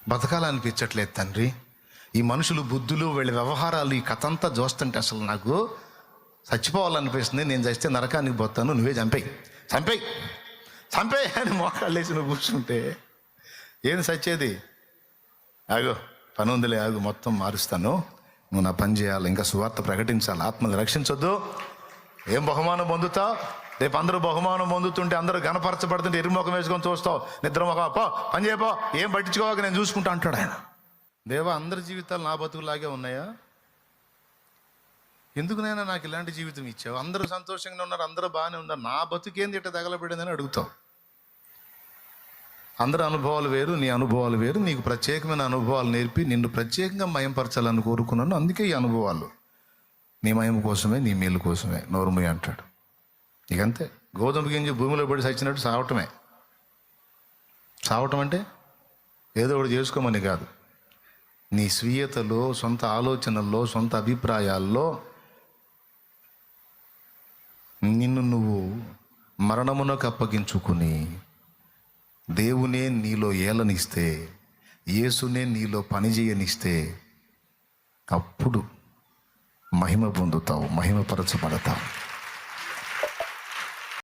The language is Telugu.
బతకాలనిపించట్లేదు తండ్రి. ఈ మనుషులు బుద్ధులు, వీళ్ళ వ్యవహారాలు, ఈ కథ అంతా చూస్తుంటే అసలు నాకు చచ్చిపోవాలనిపిస్తుంది. నేను చస్తే నరకానికి పోతాను, నువ్వే చంపేయి చంపేయి చంపేయి అని మోకాళ్ళు వేసి నువ్వు కూర్చుంటే ఏంది సచ్చేది? ఆగో పని ఉందిలే, ఆగు, మొత్తం మారుస్తాను, నువ్వు నా పని చేయాలి, ఇంకా సువార్త ప్రకటించాలి, ఆత్మని రక్షించొద్దు. ఏం బహుమానం పొందుతావు? రేపు అందరూ బహుమానం పొందుతుంటే, అందరూ గణపరచబడుతుంటే ఎరుముఖం వేసుకొని చూస్తావు, నిద్రముఖం, పో పని చేయపో, ఏం పట్టించుకోవాక నేను చూసుకుంటా అంటాడు ఆయన. దేవా, అందరి జీవితాలు నా బతుకులాగే ఉన్నాయా? ఎందుకునైనా నాకు ఇలాంటి జీవితం ఇచ్చావు? అందరూ సంతోషంగా ఉన్నారు, అందరూ బాగానే ఉన్నారు, నా బతుకేంది ఇట్లా తగలబడిందని అడుగుతావు. అందరి అనుభవాలు వేరు, నీ అనుభవాలు వేరు. నీకు ప్రత్యేకమైన అనుభవాలు నేర్పి నిన్ను ప్రత్యేకంగా మయంపరచాలని కోరుకున్నాను. అందుకే ఈ అనుభవాలు నీ మయం కోసమే, నీ మేలు కోసమే. నోరుమయ్య అంటాడు. ఇకంతే, గోధుమ గింజ భూమిలో పడి చచ్చినట్టు సావటమే. సావటం అంటే ఏదో ఒకటి చేసుకోమని కాదు. నీ స్వీయతలో, సొంత ఆలోచనల్లో, సొంత అభిప్రాయాల్లో నిన్ను నువ్వు మరణమునకు అప్పగించుకుని దేవునే నీలో ఏలనిస్తే, యేసునే నీలో పనిచేయనిస్తే అప్పుడు మహిమ పొందుతావు, మహిమపరచబడతావు.